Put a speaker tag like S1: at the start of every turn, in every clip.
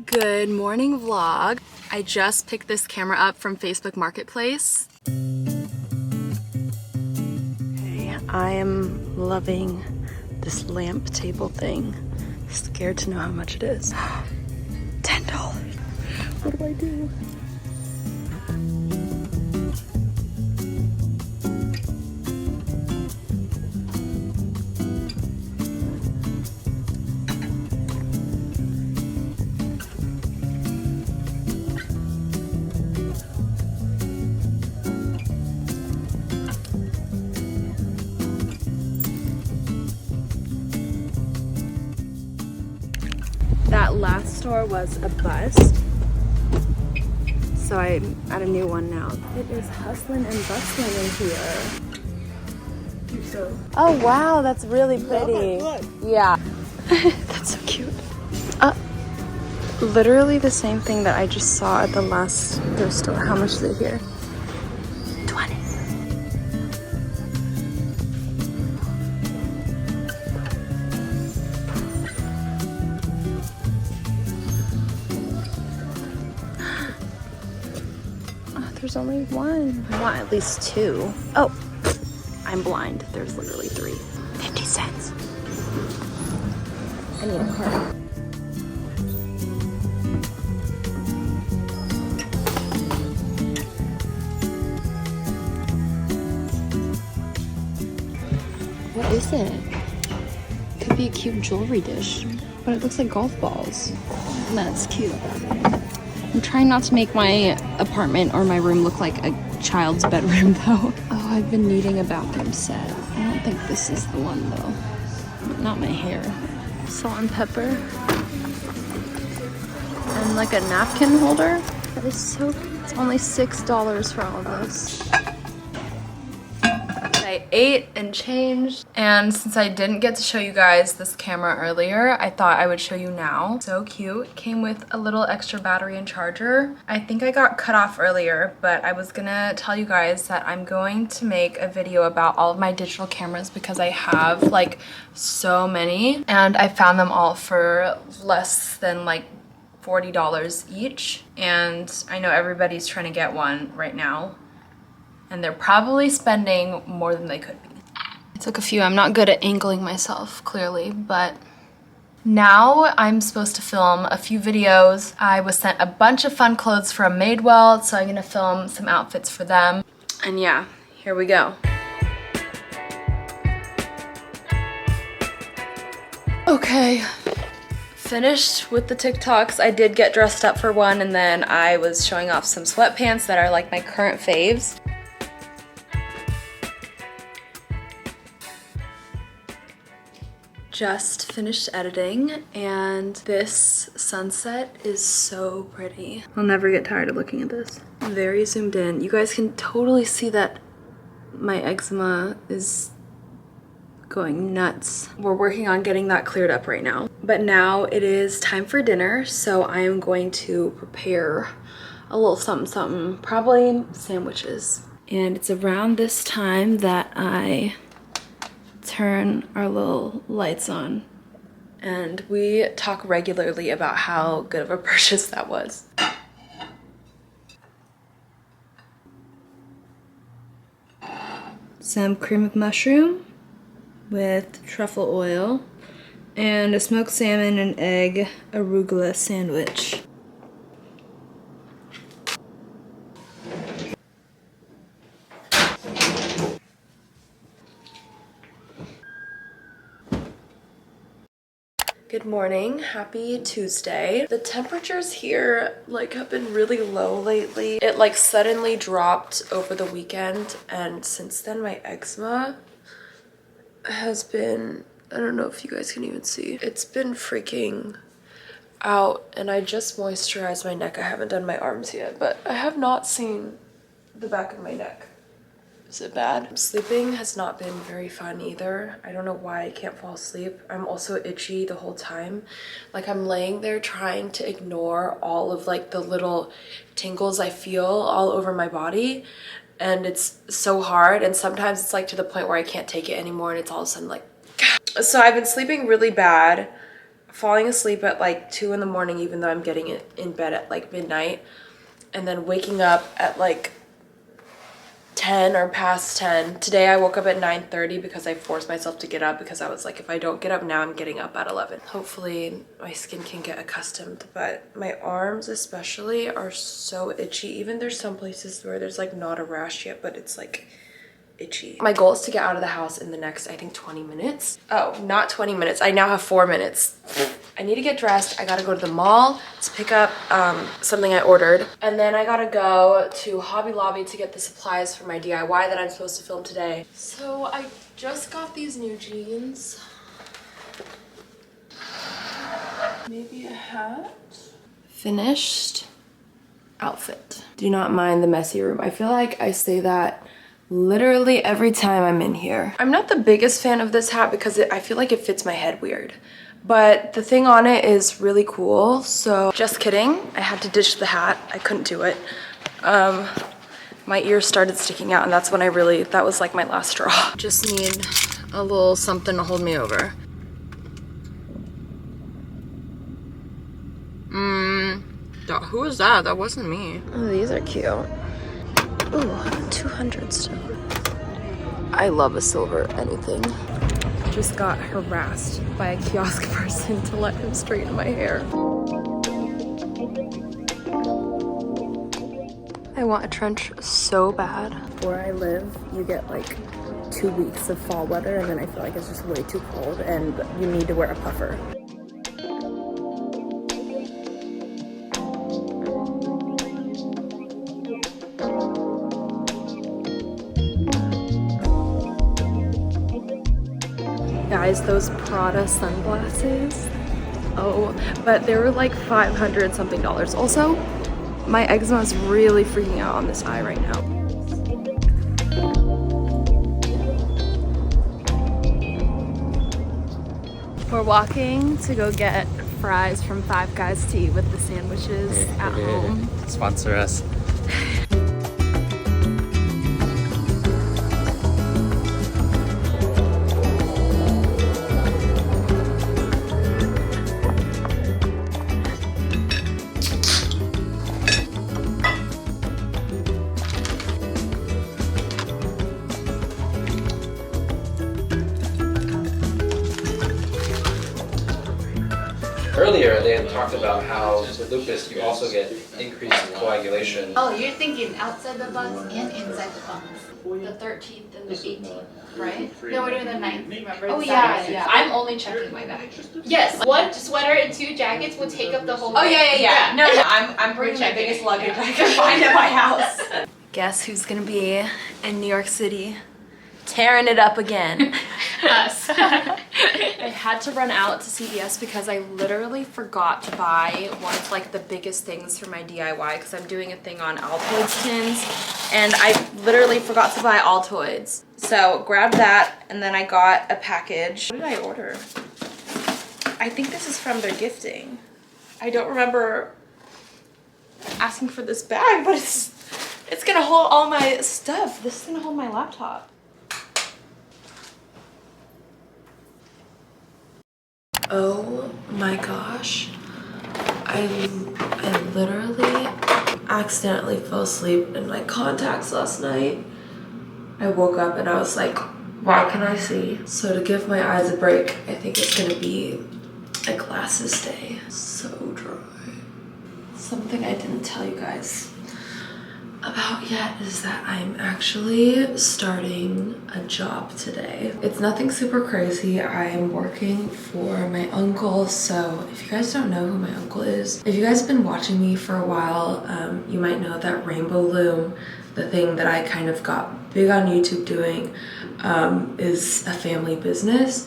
S1: Good morning vlog. I just picked this camera up from Facebook Marketplace. Okay, I am loving this lamp table thing. Scared to know how much it is. $10. What do I do? That last store was a bust, so I'm at a new one now. It is hustling and bustling in here. Oh wow, that's really pretty. Yeah. That's so cute. Literally the same thing that I just saw at the last thrift store. How much is it here? 20. There's only one. I want at least two. Oh, I'm blind. There's literally 3. 50 cents. I need a card. What is it? Could be a cute jewelry dish, but it looks like golf balls. That's cute. I'm trying not to make my apartment or my room look like a child's bedroom though. Oh, I've been needing a bathroom set. I don't think this is the one though. Not my hair. Salt and pepper. And like a napkin holder. That is so cute. It's only $6 for all of this. I ate and changed, and since I didn't get to show you guys this camera earlier, I thought I would show you now. So cute. It came with a little extra battery and charger. I think I got cut off earlier, but I was gonna tell you guys that I'm going to make a video about all of my digital cameras because I have like so many, and I found them all for less than like $40 each, and I know everybody's trying to get one right now. And they're probably spending more than they could be. I took a few. I'm not good at angling myself, clearly, but now I'm supposed to film a few videos. I was sent a bunch of fun clothes from Madewell, so I'm gonna film some outfits for them. And yeah, here we go. Okay, finished with the TikToks. I did get dressed up for one, and then I was showing off some sweatpants that are like my current faves. Just finished editing, and this sunset is so pretty. I'll never get tired of looking at this. Very zoomed in. You guys can totally see that my eczema is going nuts. We're working on getting that cleared up right now. But now it is time for dinner, so I am going to prepare a little something something, probably sandwiches. And it's around this time that I turn our little lights on, and we talk regularly about how good of a purchase that was. Some cream of mushroom with truffle oil and a smoked salmon and egg arugula sandwich. Good morning, happy Tuesday. The temperatures here like have been really low lately. It like suddenly dropped over the weekend, and since then my eczema has been, I don't know if you guys can even see, it's been freaking out. And I just moisturized my neck. I haven't done my arms yet, but I have not seen the back of my neck. Is it bad? Sleeping has not been very fun either. I don't know why I can't fall asleep. I'm also itchy the whole time. Like I'm laying there trying to ignore all of like the little tingles I feel all over my body, and it's so hard. And sometimes it's like to the point where I can't take it anymore, and it's all of a sudden like so I've been sleeping really bad falling asleep at like 2 in the morning, even though I'm getting it in bed at like midnight, and then waking up at like 10 or past 10. Today I woke up at 9:30 because I forced myself to get up because I was like, if I don't get up now, I'm getting up at 11. Hopefully my skin can get accustomed, but my arms especially are so itchy. Even there's some places where there's like not a rash yet, but it's like itchy. My goal is to get out of the house in the next, I think, 20 minutes. Oh, not 20 minutes. I now have 4 minutes. I need to get dressed. I gotta go to the mall to pick up something I ordered. And then I gotta go to Hobby Lobby to get the supplies for my DIY that I'm supposed to film today. So I just got these new jeans. Maybe a hat. Finished outfit. Do not mind the messy room. I feel like I say that literally every time I'm in here. I'm not the biggest fan of this hat because I feel like it fits my head weird. But the thing on it is really cool, so just kidding. I had to ditch the hat. I couldn't do it. My ears started sticking out, and that's when that was like my last straw. Just need a little something to hold me over. Who was that? That wasn't me. Oh, these are cute. Ooh, 200 still. I love a silver anything. Just got harassed by a kiosk person to let him straighten my hair. I want a trench so bad. Where I live, you get like 2 weeks of fall weather, and then I feel like it's just way too cold and you need to wear a puffer. Guys, those Prada sunglasses, oh, but they were like $500 something. Also, my eczema is really freaking out on this eye right now. We're walking to go get fries from Five Guys to eat with the sandwiches at home.
S2: Sponsor us. Earlier, they had talked about how with lupus you also get increased coagulation.
S3: Oh, you're thinking outside the box and inside the box. The 13th and the 18th, right? No, we're doing the 9th, remember?
S1: Oh yeah. I'm only checking my bag.
S3: Yes, one sweater and 2 jackets will take up the whole
S1: Oh
S3: thing.
S1: yeah. No, I'm bringing my biggest luggage I can find at my house. Guess who's gonna be in New York City? Tearing it up again.
S3: Us.
S1: I had to run out to CVS because I literally forgot to buy one of like the biggest things for my DIY because I'm doing a thing on Altoids tins, and I literally forgot to buy Altoids. So grabbed that, and then I got a package. What did I order? I think this is from their gifting. I don't remember asking for this bag, but it's gonna hold all my stuff. This is gonna hold my laptop. Oh my gosh, I literally accidentally fell asleep in my contacts last night. I woke up and I was like, why can I see? So to give my eyes a break, I think it's gonna be a glasses day. So dry. Something I didn't tell you guys about yet is that I'm actually starting a job today. It's nothing super crazy. I'm working for my uncle. So if you guys don't know who my uncle is, if you guys have been watching me for a while, you might know that Rainbow Loom, the thing that I kind of got big on YouTube doing, is a family business.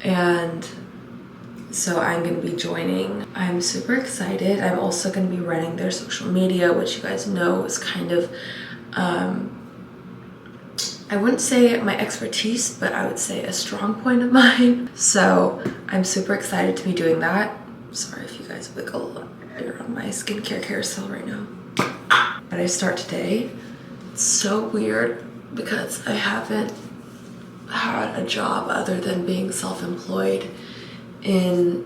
S1: And so I'm gonna be joining. I'm super excited. I'm also gonna be running their social media, which you guys know is kind of, I wouldn't say my expertise, but I would say a strong point of mine. So I'm super excited to be doing that. Sorry if you guys wiggle. You're on my skincare carousel right now. But I start today. It's so weird because I haven't had a job other than being self-employed in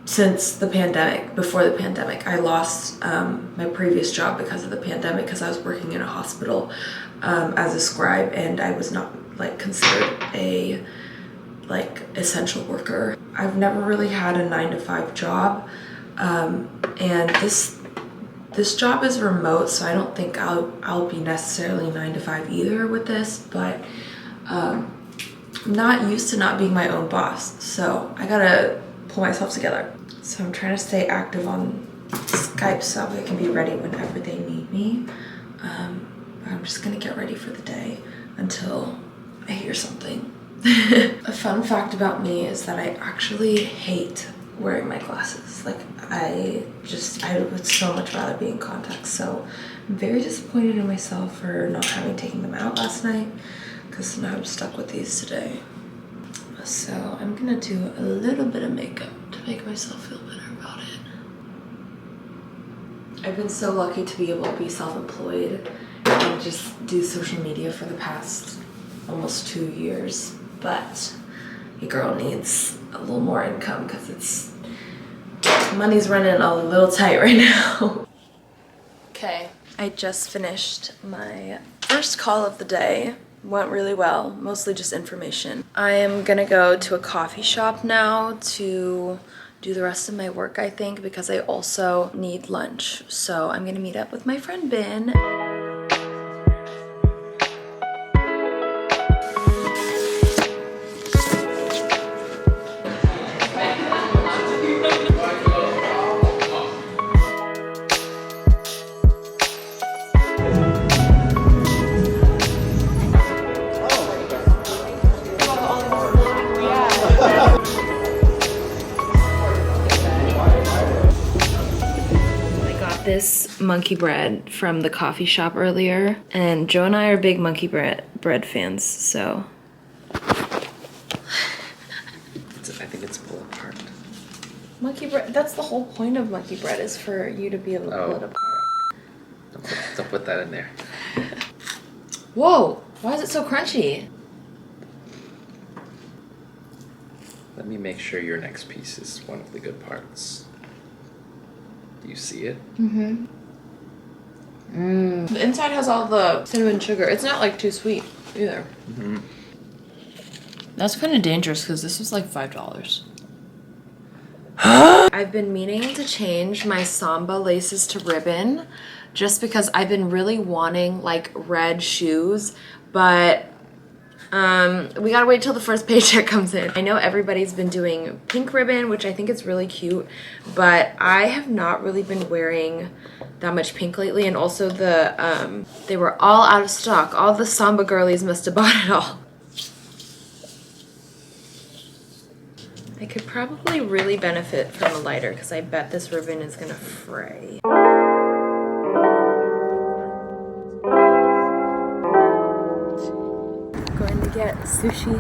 S1: since the pandemic, before the pandemic. I lost my previous job because of the pandemic because I was working in a hospital as a scribe, and I was not like considered a like essential worker. I've never really had a 9-to-5 job, and this job is remote, so I don't think I'll be necessarily 9-to-5 either with this, but I'm not used to not being my own boss, so I gotta pull myself together. So I'm trying to stay active on Skype so I can be ready whenever they need me. I'm just gonna get ready for the day until I hear something. A fun fact about me is that I actually hate wearing my glasses. Like I would so much rather be in contacts. So I'm very disappointed in myself for not having taken them out last night, because now I'm stuck with these today. So I'm gonna do a little bit of makeup to make myself feel better about it. I've been so lucky to be able to be self-employed and just do social media for the past almost 2 years, but your girl needs a little more income because money's running a little tight right now. Okay, I just finished my first call of the day. Went really well, mostly just information. I am gonna go to a coffee shop now to do the rest of my work, I think, because I also need lunch. So I'm gonna meet up with my friend Ben. This monkey bread from the coffee shop earlier, and Joe and I are big monkey bread fans, so.
S2: I think it's pull apart.
S1: Monkey bread, that's the whole point of monkey bread, is for you to be able to pull it apart.
S2: Don't put that in there.
S1: Whoa, why is it so crunchy?
S2: Let me make sure your next piece is one of the good parts. Do you see it?
S1: Mm-hmm. The inside has all the cinnamon sugar. It's not like too sweet either.
S2: Mm-hmm.
S1: That's kind of dangerous because this was like $5. I've been meaning to change my Samba laces to ribbon just because I've been really wanting like red shoes, but we gotta wait till the first paycheck comes in. I know everybody's been doing pink ribbon, which I think is really cute, but I have not really been wearing that much pink lately, and also they were all out of stock. All the Samba girlies must have bought it all. I could probably really benefit from a lighter because I bet this ribbon is gonna fray. Going to get sushi,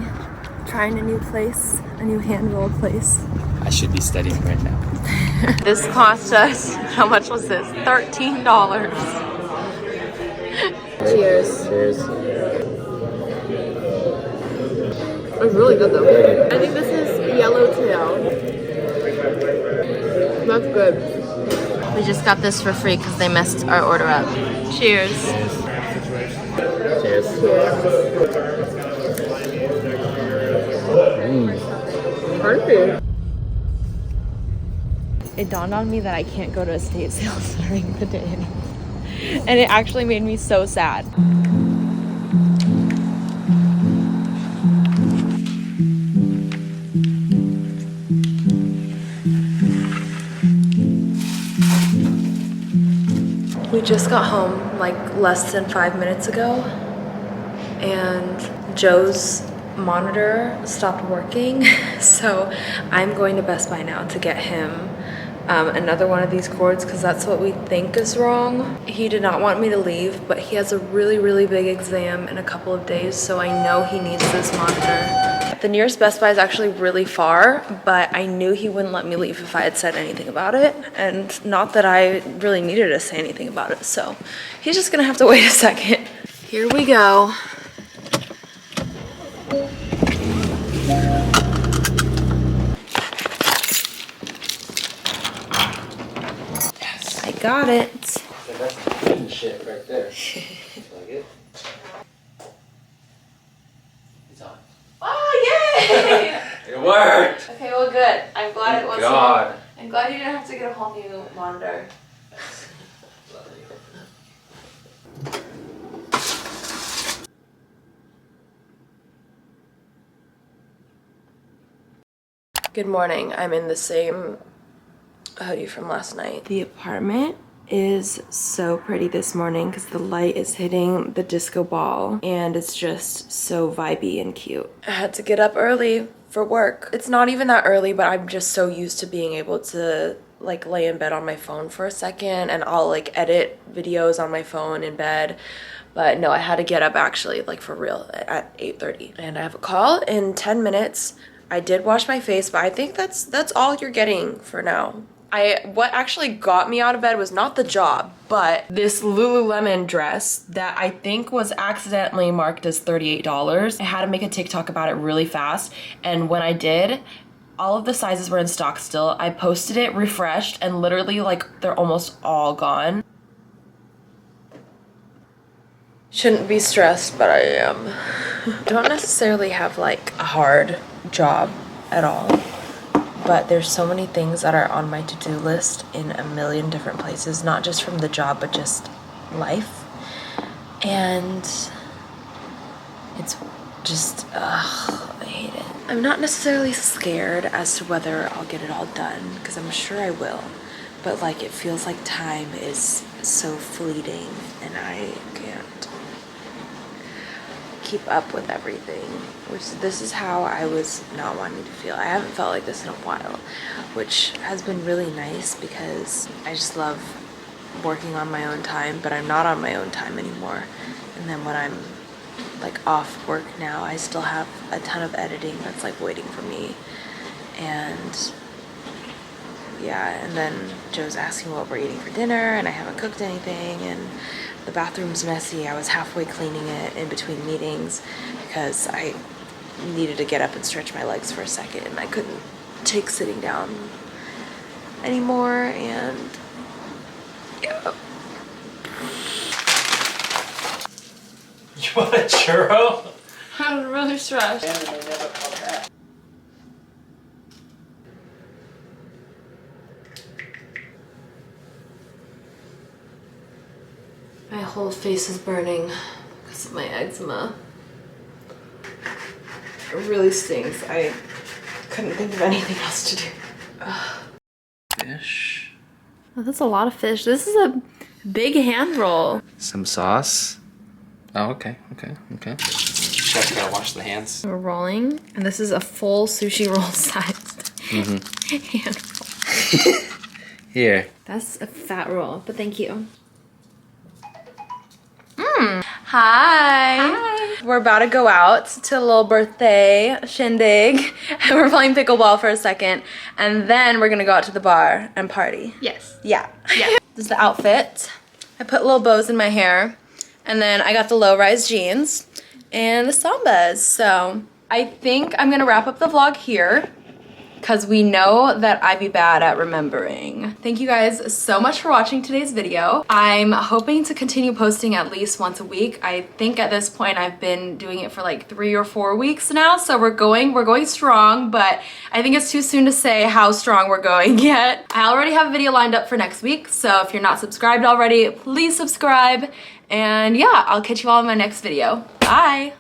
S1: trying a new place, a new hand roll place.
S2: I should be studying right now.
S1: This cost us, how much was this? $13. Cheers.
S2: Cheers.
S1: It's really good though. I think this is yellowtail. That's good. We just got this for free because they messed our order up. Cheers.
S2: Cheers.
S1: Perfect. It dawned on me that I can't go to estate sales during the day anymore. And it actually made me so sad. We just got home like less than 5 minutes ago, and Joe's monitor stopped working, so I'm going to Best Buy now to get him another one of these cords because that's what we think is wrong. He did not want me to leave, but he has a really big exam in a couple of days, so I know he needs this monitor. The nearest Best Buy is actually really far, but I knew he wouldn't let me leave if I had said anything about it, and not that I really needed to say anything about it, so he's just gonna have to wait a second. Here we go. got it.
S2: That's some good shit right there. Like it? It's on.
S3: Oh, yay!
S2: It worked!
S3: Okay, well, good. I'm glad it
S2: Thank
S3: wasn't.
S2: God.
S3: I'm glad you didn't have to get a whole new monitor.
S1: Good morning. I'm in the same hoodie from last night. The apartment is so pretty this morning because the light is hitting the disco ball and it's just so vibey and cute. I had to get up early for work. It's not even that early, but I'm just so used to being able to like lay in bed on my phone for a second, and I'll like edit videos on my phone in bed. But no, I had to get up actually, like for real, at 8:30. And I have a call in 10 minutes. I did wash my face, but I think that's all you're getting for now. What actually got me out of bed was not the job, but this Lululemon dress that I think was accidentally marked as $38. I had to make a TikTok about it really fast, and when I did, all of the sizes were in stock still. I posted it, refreshed, and literally like they're almost all gone. Shouldn't be stressed, but I am. I don't necessarily have like a hard job at all, but there's so many things that are on my to-do list in a million different places, not just from the job, but just life. And it's just, I hate it. I'm not necessarily scared as to whether I'll get it all done, because I'm sure I will. But like, it feels like time is so fleeting and I can't keep up with everything, which this is how I was not wanting to feel. I haven't felt like this in a while, which has been really nice because I just love working on my own time, but I'm not on my own time anymore. And then when I'm like off work now, I still have a ton of editing that's like waiting for me. And yeah, and then Joe's asking what we're eating for dinner, and I haven't cooked anything, and the bathroom's messy. I was halfway cleaning it in between meetings because I needed to get up and stretch my legs for a second, and I couldn't take sitting down anymore, and yeah.
S2: You want a churro?
S1: I'm really stressed. My whole face is burning because of my eczema. It really stings. I couldn't think of anything else to do.
S2: Fish.
S1: Oh, that's a lot of fish. This is a big hand roll.
S2: Some sauce. Oh, okay. Chef gotta wash the hands.
S1: We're rolling, and this is a full sushi roll sized hand roll.
S2: Here.
S1: That's a fat roll, but thank you. Hi. We're about to go out to a little birthday shindig, and we're playing pickleball for a second, and then we're gonna go out to the bar and party.
S3: Yes.
S1: Yeah. This is the outfit. I put little bows in my hair, and then I got the low-rise jeans and the sambas. So I think I'm gonna wrap up the vlog here, because we know that I be bad at remembering. Thank you guys so much for watching today's video. I'm hoping to continue posting at least once a week. I think at this point I've been doing it for like 3 or 4 weeks now, so we're going strong, but I think it's too soon to say how strong we're going yet. I already have a video lined up for next week, so if you're not subscribed already, please subscribe. And yeah, I'll catch you all in my next video. Bye!